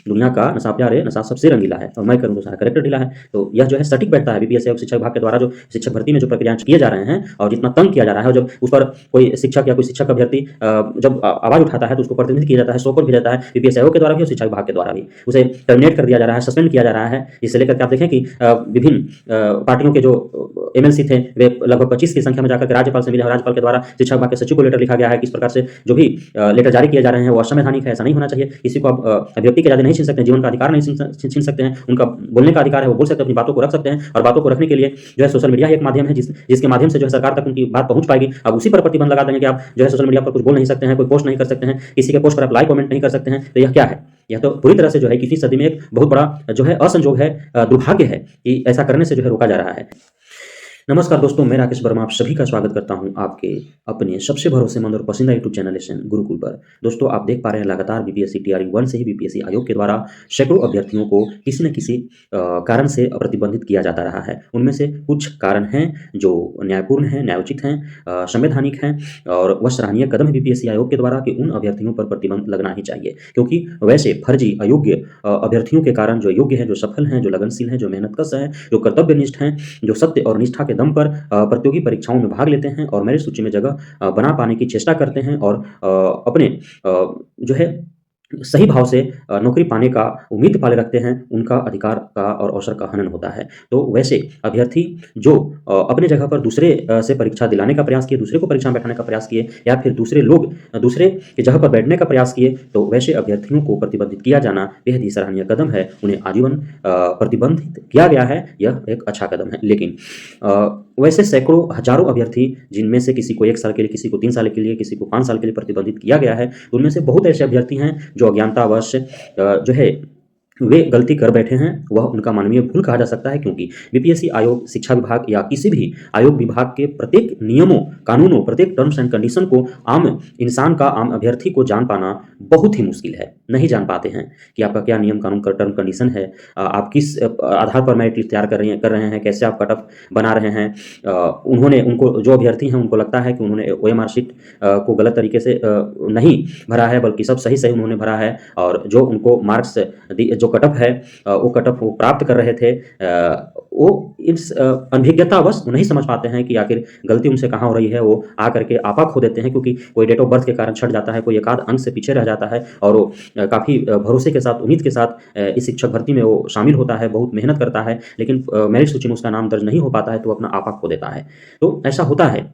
दुनिया का नशा प्यारे नशा सबसे रंगीला है और मैं करूँ तो सारा करेक्टर ढीला है। तो यह जो है सटीक बैठता है बीपीएससी आयोग शिक्षा विभाग के द्वारा जो शिक्षक भर्ती में जो प्रक्रियाएं किए जा रहे हैं और जितना तंग किया जा रहा है, और जब उस पर कोई शिक्षक या कोई शिक्षक अभ्यर्थी जब आवाज उठाता है तो उसको प्रतिनिधित्व किया जाता है, सौ पर भी जाता है बीपीएससी आयोग के द्वारा भी और शिक्षा विभाग के द्वारा भी। उसे टर्मिनेट कर दिया जा रहा है, सस्पेंड किया जा रहा है। इससे लेकर के आप देखें कि विभिन्न पार्टियों के जो एमएलसी थे वे लगभग 25 की संख्या में जाकर के राज्यपाल से मिले, राज्यपाल के द्वारा शिक्षा विभाग के सचिव को लेटर लिखा गया है कि इस प्रकार से जो भी लेटर जारी किए जा रहे हैं वो असंवैधानिक है, ऐसा नहीं होना चाहिए। किसी को आप अभिव्यक्ति की आज़ादी नहीं छीन सकते, जीवन का अधिकार नहीं छीन सकते हैं, उनका बोलने का अधिकार है, वो बोल सकते हैं, अपनी बातों को रख सकते हैं। और बातों को रखने के लिए जो है सोशल मीडिया एक माध्यम है जिसके माध्यम से जो है सरकार तक उनकी बात पहुंच पाएगी। अब उसी पर प्रतिबंध लगा देंगे कि आप जो है सोशल मीडिया पर कुछ बोल नहीं सकते हैं, कोई पोस्ट नहीं कर सकते हैं, किसी के पोस्ट पर आप लाइक कमेंट नहीं कर सकते हैं। तो यह क्या है? यह तो पूरी तरह से जो है 21वीं सदी में एक बहुत बड़ा जो है असंजोग है, दुर्भाग्य है कि ऐसा करने से जो है रोका जा रहा है। नमस्कार दोस्तों, मैं राकेश वर्मा आप सभी का स्वागत करता हूं आपके अपने सबसे भरोसेमंद और पसंदीदा यूट्यूब चैनल लेसन गुरुकुल पर। दोस्तों, आप देख पा रहे हैं लगातार बीपीएससी टीआरई 1 से ही बीपीएससी आयोग के द्वारा सैकड़ों अभ्यर्थियों को किसी न किसी कारण से प्रतिबंधित किया जाता रहा है। उनमें से कुछ कारण हैं जो न्यायपूर्ण हैं, न्यायोचित हैं, संवैधानिक हैं और वह सराहनीय कदम है बीपीएससी आयोग के द्वारा कि उन अभ्यर्थियों पर प्रतिबंध लगना ही चाहिए, क्योंकि वैसे फर्जी अयोग्य अभ्यर्थियों के कारण जो योग्य हैं, जो सफल हैं, जो लगनशील हैं, जो मेहनतकश हैं, जो कर्तव्यनिष्ठ हैं, जो सत्य और निष्ठा के दम पर प्रतियोगी परीक्षाओं में भाग लेते हैं और मेरिट सूची में जगह बना पाने की चेष्टा करते हैं और अपने जो है सही भाव से नौकरी पाने का उम्मीद पाले रखते हैं, उनका अधिकार का और अवसर का हनन होता है। तो वैसे अभ्यर्थी जो अपने जगह पर दूसरे से परीक्षा दिलाने का प्रयास किए, दूसरे को परीक्षा में बैठाने का प्रयास किए या फिर दूसरे लोग दूसरे की जगह पर बैठने का प्रयास किए, तो वैसे अभ्यर्थियों को प्रतिबंधित किया जाना बेहद ही सराहनीय कदम है। उन्हें आजीवन प्रतिबंधित किया गया है, यह एक अच्छा कदम है। लेकिन वैसे सैकड़ों हजारों अभ्यर्थी जिनमें से किसी को 1 साल के लिए, किसी को 3 साल के लिए, किसी को 5 साल के लिए प्रतिबंधित किया गया है, उनमें से बहुत ऐसे अभ्यर्थी हैं जो अज्ञानतावश जो है वे गलती कर बैठे हैं। वह उनका मानवीय भूल कहा जा सकता है, क्योंकि बीपीएससी आयोग शिक्षा विभाग या किसी भी आयोग विभाग के प्रत्येक नियमों, कानूनों, प्रत्येक टर्म्स एंड कंडीशन को आम इंसान का, आम अभ्यर्थी को जान पाना बहुत ही मुश्किल है। नहीं जान पाते हैं कि आपका क्या नियम कानून का टर्म कंडीशन है, आप किस आधार पर मेरिट लिस्ट तैयार कर रहे हैं, कैसे आप कट ऑफ बना रहे हैं। उनको जो अभ्यर्थी हैं उनको लगता है कि उन्होंने ओएमआर शीट को गलत तरीके से नहीं भरा है, बल्कि सब सही सही उन्होंने भरा है, और जो उनको मार्क्स जो कट ऑफ है वो कट ऑफ वो प्राप्त कर रहे थे, वो इस अनभिज्ञतावश नहीं समझ पाते हैं कि आखिर गलती उनसे कहाँ हो रही है। वो आकर के आपा खो देते हैं, क्योंकि कोई डेट ऑफ बर्थ के कारण छट जाता है, कोई एक आध अंक से पीछे रह जाता है, और वो काफ़ी भरोसे के साथ, उम्मीद के साथ इस शिक्षक भर्ती में वो शामिल होता है, बहुत मेहनत करता है, लेकिन मेरिट सूची में उसका नाम दर्ज नहीं हो पाता है, तो अपना आपा खो देता है। तो ऐसा होता है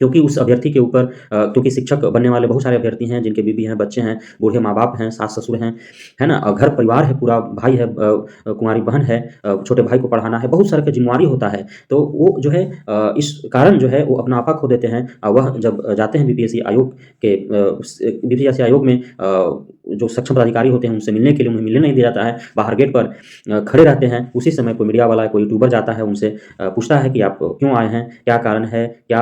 क्योंकि उस अभ्यर्थी के ऊपर क्योंकि शिक्षक बनने वाले बहुत सारे अभ्यर्थी हैं जिनके बीवी हैं, बच्चे हैं, बूढ़े माँ बाप हैं, सास ससुर हैं, है ना, घर परिवार है, पूरा भाई है, कुंवारी बहन है, छोटे भाई को पढ़ाना है, बहुत सारे का जिम्मेवारी होता है। तो वो जो है इस कारण जो है वो अपना आपा खो देते हैं। वह जब जाते हैं बीपीएससी आयोग में जो सक्षम पदाधिकारी होते हैं उनसे मिलने के लिए, उन्हें मिलने नहीं दिया जाता है, बाहर गेट पर खड़े रहते हैं। उसी समय कोई मीडिया वाला, कोई यूट्यूबर जाता है, उनसे पूछता है कि आप क्यों आए हैं, क्या कारण है, क्या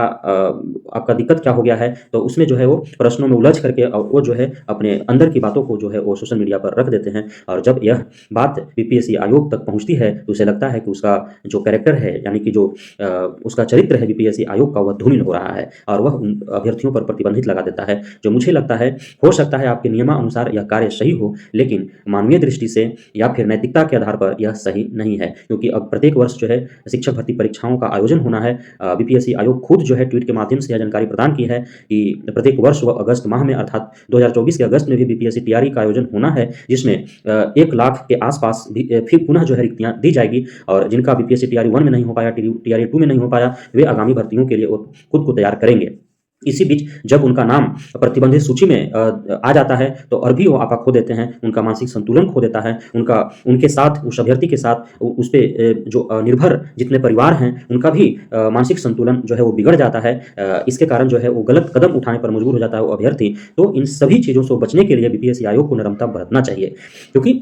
आपका दिक्कत क्या हो गया है। तो उसमें जो है वो प्रश्नों में उलझ करके और वो जो है अपने अंदर की बातों को जो है वो सोशल मीडिया पर रख देते हैं। और जब यह बात बीपीएससी आयोग तक पहुंचती है तो उसे लगता है कि उसका जो कैरेक्टर है, यानी कि जो उसका चरित्र है बीपीएससी आयोग का, वह धूमिल हो रहा है और वह उन अभ्यर्थियों पर प्रतिबंधित लगा देता है। जो मुझे लगता है, हो सकता है आपके नियमानुसार यह कार्य सही हो, लेकिन मानवीय दृष्टि से या फिर नैतिकता के आधार पर यह सही नहीं है, क्योंकि अब प्रत्येक वर्ष जो है शिक्षक भर्ती परीक्षाओं का आयोजन होना है। बीपीएससी आयोग खुद जो है ट्वीट के माध्यम से यह जानकारी प्रदान की है कि प्रत्येक वर्ष व अगस्त माह में, अर्थात 2024 के अगस्त में भी बीपीएससी टीआरई का आयोजन होना है, जिसमें 1 लाख के आसपास फिर पुनः जो है रिक्तियां दी जाएगी। और जिनका बीपीएससी टीआरई 1 में नहीं हो पाया, टीआरई 2 में नहीं हो पाया, वे आगामी भर्तियों के लिए खुद को तैयार करेंगे। इसी बीच जब उनका नाम प्रतिबंधित सूची में आ जाता है तो और भी वो आपा खो देते हैं, उनका मानसिक संतुलन खो देता है, उनके साथ, उस अभ्यर्थी के साथ उस पे जो निर्भर जितने परिवार हैं उनका भी मानसिक संतुलन जो है वो बिगड़ जाता है। इसके कारण जो है वो गलत कदम उठाने पर मजबूर हो जाता है वो अभ्यर्थी। तो इन सभी चीज़ों से बचने के लिए बीपीएससी आयोग को नरमता बरतना चाहिए, क्योंकि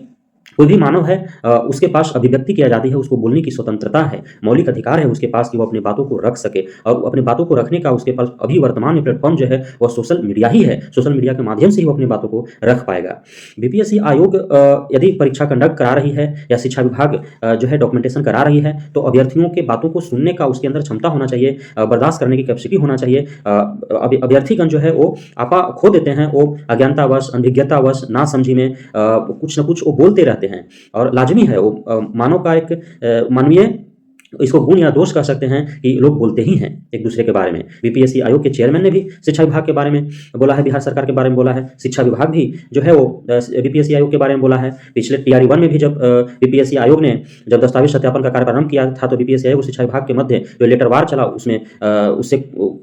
कोई भी मानव है उसके पास अभिव्यक्ति की आज़ादी है, उसको बोलने की स्वतंत्रता है, मौलिक अधिकार है उसके पास कि वो अपनी बातों को रख सके और अपनी बातों को रखने का उसके पास अभी वर्तमान में प्लेटफ़ॉर्म जो है वह सोशल मीडिया ही है। सोशल मीडिया के माध्यम से ही वो अपनी बातों को रख पाएगा। बीपीएससी आयोग यदि परीक्षा कंडक्ट करा रही है या शिक्षा विभाग जो है डॉक्यूमेंटेशन करा रही है, तो अभ्यर्थियों के बातों को सुनने का उसके अंदर क्षमता होना चाहिए, बर्दाश्त करने की कैपेसिटी होना चाहिए। अभ्यर्थीगण जो है वो आपा खो देते हैं, वो अज्ञानतावश, अनभिज्ञतावश, नासमझी में कुछ न कुछ वो बोलते रहते हैं और लाज़मी है वो मानव का एक मानवीय इसको गुण या दोष कह सकते हैं कि लोग बोलते ही हैं एक दूसरे के बारे में। बीपीएससी आयोग के चेयरमैन ने भी शिक्षा विभाग के बारे में बोला है, बिहार सरकार के बारे में बोला है, शिक्षा विभाग भी जो है वो बीपीएससी आयोग के बारे में बोला है। पिछले टीआरई 1 में भी जब बीपीएससी आयोग ने जब दस्तावेज सत्यापन का कार्य प्रारंभ किया था, तो बीपीएससी आयोग और शिक्षा विभाग के मध्य जो लेटरवार चला उसमें उससे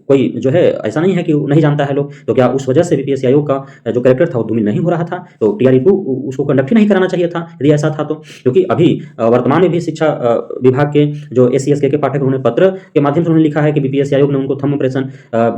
कोई जो है ऐसा नहीं है कि नहीं जानता है लोग, तो क्या उस वजह से बीपीएससी आयोग का जो कैरेक्टर था वो धूमिल नहीं हो रहा था? तो टीआरई 2 उसको कंडक्ट ही नहीं कराना चाहिए था यदि ऐसा था तो, क्योंकि अभी वर्तमान में भी शिक्षा विभाग के जो एससी/एसटी के पाठक उन्होंने पत्र के माध्यम से उन्होंने लिखा है कि बीपीएससी आयोग ने उनको थंब इम्प्रेशन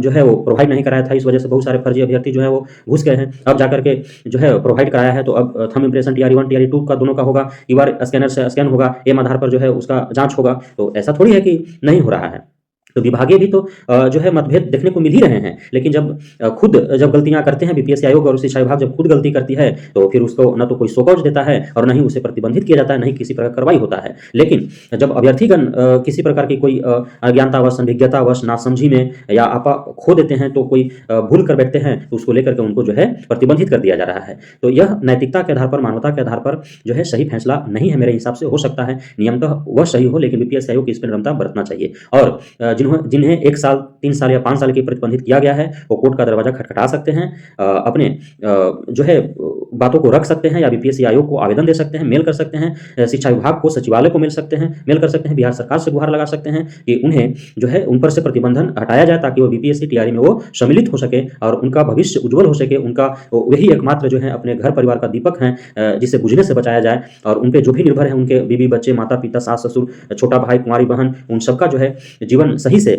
जो है वो प्रोवाइड नहीं कराया था, इस वजह से बहुत सारे फर्जी अभ्यर्थी जो है वो घुस गए हैं। अब जाकर के जो है प्रोवाइड कराया है, तो अब थंब इम्प्रेशन टीआरई 1 टीआरई 2 का दोनों का होगा, क्यूआर स्कैनर से स्कैन होगा, एम आधार पर जो है उसका जांच होगा। तो ऐसा थोड़ी है कि नहीं हो रहा है। तो विभागीय भी तो जो है मतभेद देखने को मिल ही रहे हैं, लेकिन जब जब गलतियां करते हैं बीपीएससी आयोग और शिक्षा विभाग जब खुद गलती करती है, तो फिर उसको न तो कोई शोकॉज देता है और न ही उसे प्रतिबंधित किया जाता है, न ही किसी प्रकार कार्रवाई होता है। लेकिन जब अभ्यर्थीगण किसी प्रकार की कोई अज्ञानतावश, अनभिज्ञतावश, नासमझी में या आपा खो देते हैं, तो कोई भूल कर बैठते हैं, तो उसको लेकर के उनको जो है प्रतिबंधित कर दिया जा रहा है। तो यह नैतिकता के आधार पर, मानवता के आधार पर जो है सही फैसला नहीं है मेरे हिसाब से। हो सकता है नियमतः वह सही हो, लेकिन बीपीएससी आयोग की इस पर नम्रता बरतना चाहिए और जिन्हें 1 साल, 3 साल या 5 साल की प्रतिबंधित किया गया है, वो कोर्ट का दरवाजा खटखटा सकते हैं, अपने जो है बातों को रख सकते हैं या बीपीएससी आयोग को आवेदन दे सकते हैं, मेल कर सकते हैं, शिक्षा विभाग को, सचिवालय को मेल कर सकते हैं, बिहार सरकार से गुहार लगा सकते हैं कि उन्हें जो है उन पर से प्रतिबंधन हटाया जाए, ताकि वो बीपीएससी टीआरई में वो सम्मिलित हो सके और उनका भविष्य उज्जवल हो सके। उनका वही एकमात्र जो है अपने घर परिवार का दीपक है, जिसे बुझने से बचाया जाए और उन पे जो भी निर्भर है, उनके बीवी बच्चे, माता पिता, सास ससुर, छोटा भाई, कुंवारी बहन, उन सबका जो है जीवन सही से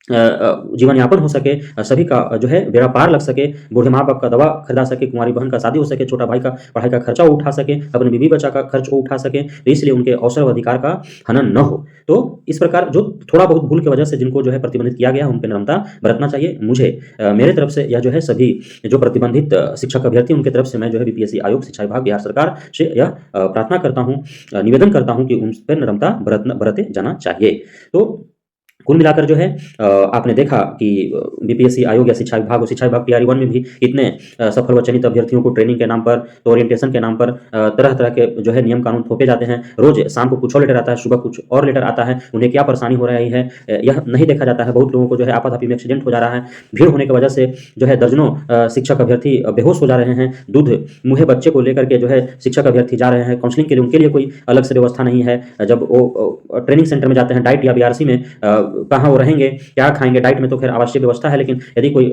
जीवन यापन हो सके, सभी का जो है बेड़ा पार लग सके, बूढ़े माँ बाप का दवा खरीदा सके, कुंवारी बहन का शादी हो सके, छोटा भाई का पढ़ाई का खर्चा वो उठा सके, अपने बीवी बच्चा का खर्च वो उठा सके, तो इसलिए उनके अवसर व अधिकार का हनन न हो। तो इस प्रकार जो थोड़ा बहुत भूल की वजह से जिनको जो है प्रतिबंधित किया गया, उन पर नम्रता बरतना चाहिए। मुझे मेरे तरफ से यह जो है सभी जो प्रतिबंधित शिक्षक अभ्यर्थी उनकी तरफ से मैं जो है बीपीएससी आयोग, शिक्षा विभाग, बिहार सरकार से यह प्रार्थना करता हूँ, निवेदन करता हूँ कि उन पर नम्रता बरते जाना चाहिए। तो कुल मिलाकर जो है आपने देखा कि बीपीएससी आयोग या शिक्षा विभाग और शिक्षा विभाग टीआरई 1 में भी इतने सफल व चयनित अभ्यर्थियों को ट्रेनिंग के नाम पर, तो ओरिएंटेशन के नाम पर तरह तरह के जो है नियम कानून थोपे जाते हैं। रोज शाम को कुछ और लेटर आता है, सुबह कुछ और लेटर आता है, उन्हें क्या परेशानी हो रही है यह नहीं देखा जाता है। बहुत लोगों को जो है आपाधापी में एक्सीडेंट हो जा रहा है, भीड़ होने की वजह से जो है दर्जनों शिक्षक अभ्यर्थी बेहोश हो जा रहे हैं, दूध मुँहे बच्चे को लेकर के जो है शिक्षक अभ्यर्थी जा रहे हैं काउंसलिंग के लिए, उनके लिए कोई अलग से व्यवस्था नहीं है। जब वो ट्रेनिंग सेंटर में जाते हैं, डाइट या बीआरसी में कहाँ वो रहेंगे, क्या खाएंगे, डाइट में तो खैर आवश्यक व्यवस्था है, लेकिन यदि कोई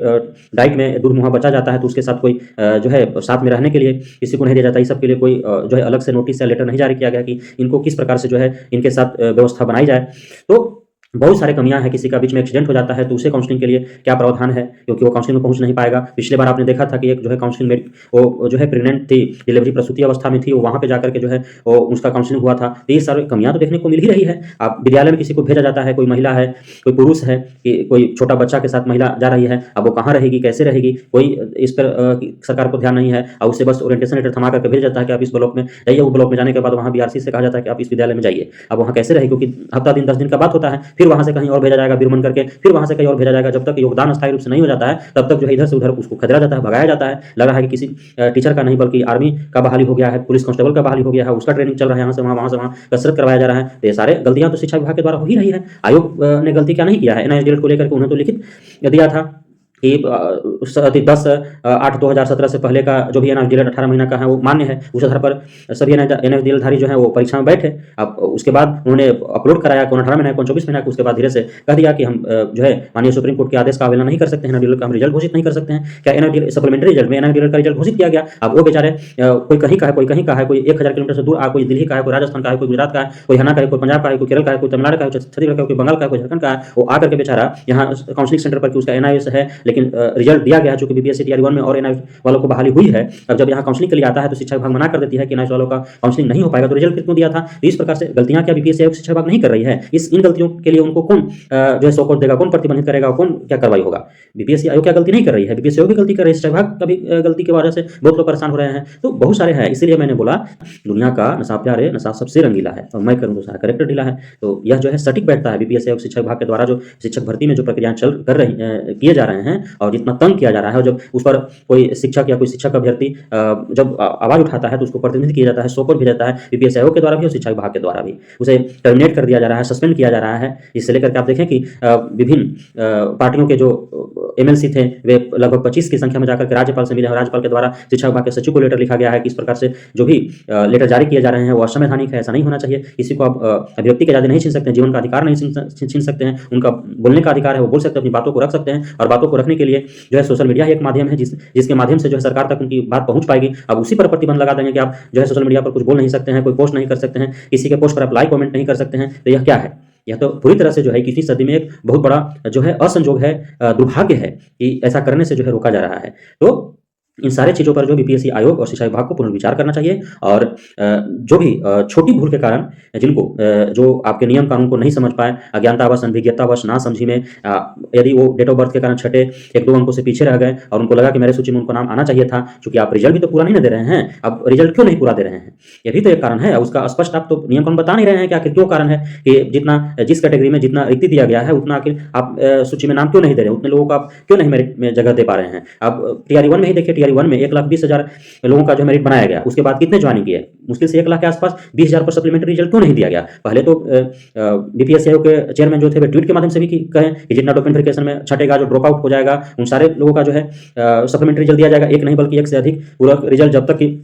डाइट में दूध मुहा बचा जाता है तो उसके साथ कोई जो है साथ में रहने के लिए किसी को नहीं दिया जाता। इस सब के लिए कोई जो है अलग से नोटिस या लेटर नहीं जारी किया गया कि इनको किस प्रकार से जो है इनके साथ व्यवस्था बनाई जाए। तो बहुत सारे कमियां हैं। किसी का बीच में एक्सीडेंट हो जाता है तो उसे काउंसलिंग के लिए क्या प्रावधान है, क्योंकि वो काउंसलिंग में पहुंच नहीं पाएगा। पिछले बार आपने देखा था कि एक जो है काउंसलिंग में वो जो है प्रेग्नेंट थी, डिलीवरी प्रसूति अवस्था में थी, वो वहाँ पे जाकर के जो है वो उसका काउंसलिंग हुआ था। तो ये सारी कमियां तो देखने को मिल ही रही है। आप विद्यालय में किसी को भेजा जाता है, कोई महिला है, कोई पुरुष है, कि कोई छोटा बच्चा के साथ महिला जा रही है, अब वो कहाँ रहेगी, कैसे रहेगी, कोई इस पर सरकार को ध्यान नहीं है और उससे बस ओरिएंटेशन लेटर थमा करके भेजा जाता है कि आप इस ब्लॉक में जाइए। वो ब्लॉक में जाने के बाद वहाँ बीआरसी से कहा जाता है कि आप इस विद्यालय में जाइए। अब वहाँ कैसे रहे, क्योंकि हफ्ता दिन 10 दिन का बात होता है, फिर वहाँ से कहीं और भेजा बिरमन करके, फिर वहां से कहीं और भेजा जाएगा। जब तक योगदान स्थायी रूप से नहीं हो जाता है तब तक जो है इधर से उधर उसको खदेड़ा जाता है, भगाया जाता है। लग रहा है कि किसी टीचर का नहीं बल्कि आर्मी का बहाली हो गया है, पुलिस कांस्टेबल का बहाली हो गया है, उसका ट्रेनिंग चल रहा है, यहाँ से वहाँ कसरत करवाया जा रहा है। तो ये सारे गलतियां तो शिक्षा विभाग के द्वारा हो ही रही है। आयोग ने गलती क्या नहीं किया है, एनआईएस को लेकर के उन्होंने तो लिखित दिया था कि 10/8/2017 से पहले का जो भी एनआईएस 18 महीना का है वो मान्य है। उस आधार पर सभी एनआईएस धारी जो है वो परीक्षा में बैठे। अब उसके बाद उन्होंने अपलोड कराया कौन 18 महीना कौन 24 महीना का। उसके बाद धीरे से कह दिया कि हम जो है माननीय सुप्रीम कोर्ट के आदेश का आवेदन नहीं कर सकते हैं, एनआईएस का हम रिजल्ट घोषित नहीं कर सकते हैं। क्या एनआईएस सप्लीमेंट्री रिजल्ट में एनआईएस का रिजल्ट घोषित किया गया। अब वो बेचारे कोई कहीं का है, कोई कहीं का है, कोई 1000 किलोमीटर से दूर, कोई दिल्ली का है, कोई राजस्थान का है, कोई गुजरात का है, कोई हरियाणा का है, कोई पंजाब का है, कोई केरल का है, कोई तमिलनाडु का है, छत्तीसगढ़ का है, कोई बंगाल का है, कोई झारखंड का है। वो आकर के बेचारा यहाँ काउंसलिंग सेंटर पर कि उसका एनआईएस है लेकिन रिजल्ट दिया गया है चूंकि बीपीएससी टीआर 1 में और एनआईएस वालों को बहाली हुई है। अब जब यहाँ काउंसलिंग के लिए आता है तो शिक्षा विभाग मना कर देती है कि एनआईएस वालों का काउंसलिंग नहीं हो पाएगा, तो रिजल्ट फिर क्यों दिया था? तो इस प्रकार से गलतियां क्या बीपीएससी आयोग शिक्षा विभाग नहीं कर रही है? इन गलतियों के लिए उनको कौन जो है सौकौट देगा, कौन प्रतिबंधित करेगा, कौन क्या कार्रवाई होगा? बीपीएससी आयोग क्या गलती नहीं कर रही है? बीपीएससी आयोग भी गलती कर रही है, शिक्षा विभाग का भी गलती की वजह से बहुत लोग परेशान हो रहे हैं। तो बहुत सारे हैं, इसीलिए मैंने बोला दुनिया का नशा प्यारे नशा सबसे रंगीला है और मैं करूँ तो सारा करेक्टर ढीला है। तो यह जो है सटीक बैठता है बीपीएससी आयोग शिक्षा विभाग के द्वारा जो शिक्षक भर्ती में जो प्रक्रियाएं किए जा रहे हैं और जितना तंग किया जा रहा है, और जब उस पर कोई शिक्षक या कोई शिक्षक अभ्यर्थी जब आवाज उठाता है तो उसको प्रतिनिधित्व किया जाता है, सौकौट भी जाता है बीपीएससी आयोग के द्वारा भी और शिक्षा विभाग के द्वारा भी। उसे टर्मिनेट कर दिया जा रहा है, सस्पेंड किया जा रहा है। इससे लेकर के आप देखें कि विभिन्न पार्टियों के जो एमएलसी थे वे लगभग 25 की संख्या में जाकर के राज्यपाल से मिले हैं। राज्यपाल के द्वारा शिक्षा विभाग के सचिव को लेटर लिखा गया है कि इस प्रकार से जो भी लेटर जारी किए जा रहे हैं वो असंवैधानिक है, ऐसा नहीं होना चाहिए। किसी को आप अभिव्यक्ति की आज़ादी नहीं छीन सकते हैं, जीवन का अधिकार नहीं छीन सकते हैं, उनका बोलने का अधिकार है, वो बोल सकते हैं, अपनी बातों को रख सकते हैं। और बातों को रखने के लिए जो है सोशल मीडिया ही एक माध्यम है जिसके माध्यम से जो है सरकार तक उनकी बात पहुंच पाएगी। अब उसी पर प्रतिबंध लगा देंगे कि आप जो है सोशल मीडिया पर कुछ बोल नहीं सकते हैं, कोई पोस्ट नहीं कर सकते हैं, किसी के पोस्ट पर आप लाइक कमेंट नहीं कर सकते हैं। तो यह क्या है? यह तो पूरी तरह से जो है 21वीं सदी में एक बहुत बड़ा जो है असंजोग है, दुर्भाग्य है कि ऐसा करने से जो है रोका जा रहा है। तो इन सारे चीज़ों पर जो बीपीएससी आयोग और शिक्षा विभाग को पुनर्विचार करना चाहिए और जो भी छोटी भूल के कारण जिनको जो आपके नियम कानून को नहीं समझ पाए, अज्ञानतावश अनभिज्ञतावश ना समझी में यदि वो डेट ऑफ बर्थ के कारण छठे 1-2 अंकों से पीछे रह गए और उनको लगा कि मेरे सूची में उनको नाम आना चाहिए था, क्योंकि आप रिजल्ट भी तो पूरा नहीं दे रहे हैं। अब रिजल्ट क्यों नहीं पूरा दे रहे हैं? ये भी तो एक कारण है, उसका स्पष्ट आप तो नियम कानून बता नहीं रहे हैं कि आखिर क्यों कारण है कि जिस कैटेगरी में जितना रिक्ति दिया गया है उतना आखिर आप सूची में नाम क्यों नहीं दे रहे हैं, उतने लोगों को आप क्यों नहीं मेरिट में जगह दे पा रहे हैं? आप टीआर 1 में ही देखिए, टीआर 1 में 1,20,000 लोगों का जो मेरिट बनाया गया, उसके बाद कितने ज्वाइनिंग किए? मुश्किल से 1 लाख के आसपास। 20,000 पर सप्लीमेंट्री रिजल्ट क्यों नहीं दिया गया? पहले तो बीपीएससी आयोग के चेयरमैन जो थे वे ट्वीट के माध्यम से भी कहें कि जितना डॉक्यूमेंट वेरिफिकेशन में छटेगा, जो ड्रॉप आउट हो जाएगा, उन सारे लोगों का जो है सप्लीमेंट्री रिजल्ट दिया जाएगा। एक नहीं बल्कि एक से अधिक पूरा रिजल्ट जब तक कि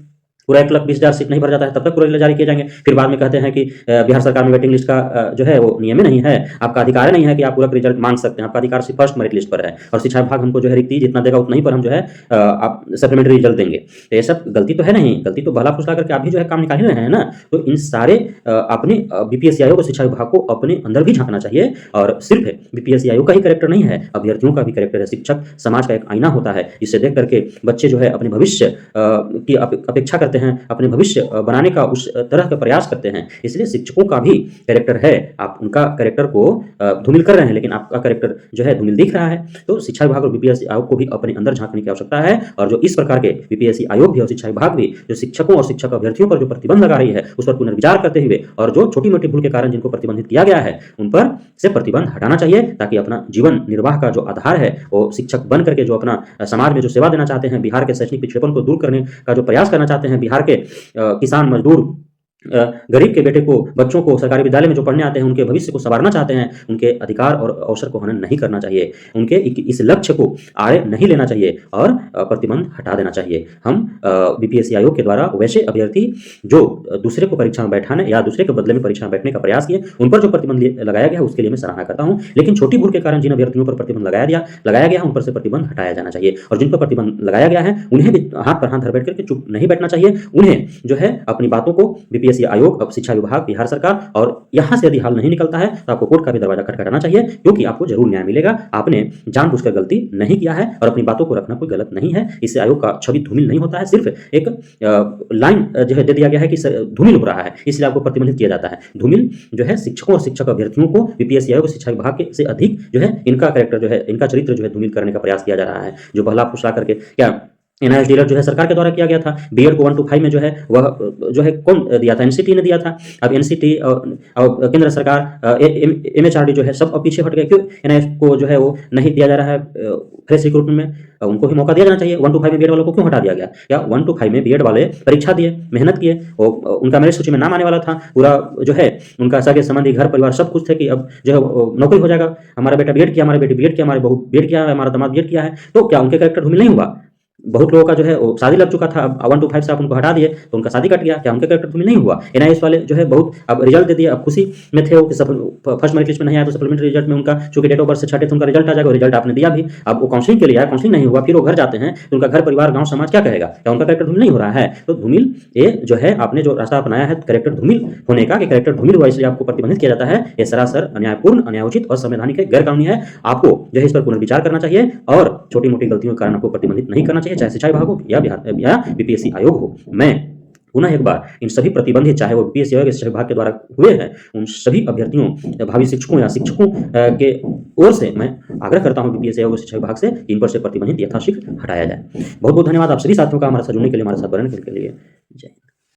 पूरा 1,20,000 सीट नहीं भर जाता है तब तक पूरा रिजल्ट जारी किए जाएंगे। फिर बाद में कहते हैं कि बिहार सरकार में वेटिंग लिस्ट का जो है वो नियम ही नहीं है, आपका अधिकार नहीं है कि आप पूरा रिजल्ट मांग सकते हैं, आपका अधिकार सिर्फ फर्स्ट मेरिट लिस्ट पर है और शिक्षा विभाग हमको जो है रिक्ति जितना देगा उतना ही पर हम जो है आप सप्लीमेंट्री रिजल्ट देंगे। तो ये सब गलती तो है नहीं, गलती तो भला फुसला करके आप भी जो है काम निकाल ही रहे हैं ना। तो इन सारे अपने बीपीएससी आयोग और शिक्षा विभाग को अपने अंदर भी झांकना चाहिए और सिर्फ बीपीएससी आयोग का ही कैरेक्टर नहीं है, अभ्यर्थियों का भी कैरेक्टर है। शिक्षक समाज का एक आईना होता है, जिससे देख करके बच्चे जो है अपने भविष्य की अपेक्षा करते हैं, अपने भविष्य बनाने का उस तरह का प्रयास करते हैं। इसलिए शिक्षकों का भी कैरेक्टर है, आप उनका कैरेक्टर को धूमिल कर रहे हैं लेकिन आपका कैरेक्टर जो है धूमिल दिख रहा है। तो शिक्षा विभाग और बीपीएससी आयोग को भी अपने अंदर झांकने की आवश्यकता है और जो इस प्रकार के बीपीएससी आयोग भी और शिक्षा विभाग भी जो शिक्षकों और शिक्षक अभ्यर्थियों पर जो प्रतिबंध लगा रही है उस पर पुनर्विचार करते हुए और जो छोटी मोटी भूल के कारण जिनको प्रतिबंधित किया गया है उन पर से प्रतिबंध हटाना चाहिए, ताकि अपना जीवन निर्वाह का जो आधार है वो शिक्षक बन करके जो अपना समाज में जो सेवा देना चाहते हैं, बिहार के शैक्षणिक पिछड़ेपन को दूर करने का जो प्रयास करना चाहते हैं, बिहार के किसान मजदूर गरीब के बेटे को, बच्चों को सरकारी विद्यालय में जो पढ़ने आते हैं उनके भविष्य को संवारना चाहते हैं, उनके अधिकार और अवसर को हनन नहीं करना चाहिए, उनके इस लक्ष्य को आड़े नहीं लेना चाहिए और प्रतिबंध हटा देना चाहिए। हम बीपीएससी आयोग के द्वारा वैसे अभ्यर्थी जो दूसरे को परीक्षा में बैठाने या दूसरे के बदले में परीक्षा में बैठने का प्रयास किए उन पर जो प्रतिबंध लगाया गया उसके लिए मैं सराहना करता हूँ, लेकिन छोटी भूल के कारण जिन अभ्यर्थियों पर प्रतिबंध लगाया गया उन पर से प्रतिबंध हटाया जाना चाहिए और जिन पर प्रतिबंध लगाया गया है उन्हें भी हाथ पर हाथ धर बैठ करके चुप नहीं बैठना चाहिए। उन्हें जो है अपनी बातों को बीपीएससी आयोग, अब शिक्षा विभाग, बिहार सरकार और यहां से यदि हाल नहीं निकलता है तो आपको कोर्ट का भी दरवाजा खटखटाना चाहिए, क्योंकि आपको जरूर न्याय मिलेगा। आपने जानबूझकर गलती नहीं किया है और अपनी बातों को रखना कोई गलत नहीं है। इससे आयोग का छवि धूमिल नहीं होता है, सिर्फ एक लाइन जो है दे दिया गया है कि धूमिल हो रहा है, इसलिए आपको प्रतिबंधित किया जाता है। धूमिल जो है शिक्षकों और शिक्षक अभ्यर्थियों को बीपीएससी आयोग और शिक्षा विभाग से अधिक जो है इनका कैरेक्टर जो है, इनका चरित्र जो है धूमिल करने का प्रयास किया जा रहा है। जो बहला फुसला करके क्या एनआईएस डीलर जो है सरकार के द्वारा किया गया था, बीएड को 1 to 5 में जो है वह जो है कौन दिया था? एनसीटी ने दिया था। अब एनसीटी और केंद्र सरकार एमएचआरडी जो है सब अब पीछे हट गए। क्यों एनआईएस को जो है वो नहीं दिया जा रहा है फ्रेश रिक्रूटमेंट में? उनको भी मौका दिया जाना चाहिए। 1 to 5 में बीएड वालों को क्यों हटा दिया गया? या 1 to 5 में बीएड वाले परीक्षा दिए, मेहनत किए, उनका मेरिट सूची में नाम आने वाला था, पूरा जो है उनका सगे संबंधी घर परिवार सब कुछ थे कि अब जो है नौकरी हो जाएगा, हमारा बेटा बीएड किया, हमारी बेटी बीएड किया, हमारी बहू बीएड किया है, हमारा दामाद बीएड किया है, तो क्या उनके कैरेक्टर धूमिल नहीं हुआ? बहुत लोगों का जो है वो शादी लग चुका था, अब 1 to 5 से आप उनको हटा दिए तो उनका शादी कट गया, क्या उनका कैरेक्टर धूमिल नहीं हुआ? एनआईएएस वाले जो है बहुत अब रिजल्ट दे दिए, अब खुशी में थे वो कि फर्स्ट मेरिट लिस्ट में नहीं आया तो सप्लीमेंट्री रिजल्ट में उनका चूंकि डेट ऑफ बर्थ से छठे थे उनका रिजल्ट आ जाएगा, रिजल्ट आपने दिया भी, अब वो काउंसलिंग के लिए आया, काउंसलिंग नहीं हुआ, फिर वो घर जाते हैं तो उनका घर परिवार गाँव समाज क्या कहेगा? क्या उनका कैरेक्टर धूमिल नहीं हो रहा है? तो धूमिल ये जो है आपने जो रास्ता अपनाया है कैरेक्टर धूमिल होने का, कि कैरेक्टर धूमिल हुआ इसलिए आपको प्रतिबंधित किया जाता है, ये सरासर अन्यायपूर्ण, अनायोचित, असंवैधानिक है, गैर कानूनी है। आपको जो है इस पर पुनर्विचार करना चाहिए और छोटी-मोटी गलतियों के कारण आपको प्रतिबंधित नहीं करना चाहिए, चाहे सिंचाई विभाग हो या बीपीएससी आयोग हो। मैं पुनः एक बार इन सभी प्रतिबंधित, चाहे वो बीपीएससी आयोग या शिक्षा विभाग के द्वारा हुए हैं, उन सभी अभ्यर्थियों, भावी शिक्षकों या शिक्षकों के ओर से मैं आग्रह करता हूं बीपीएससी आयोग और शिक्षा विभाग से इन पर से प्रतिबंधित यथाशीघ्र हटाया जाए। बहुत बहुत धन्यवाद आप सभी साथियों का हमारे साथ जुड़ने के लिए, हमारे साथ बनने के लिए। जय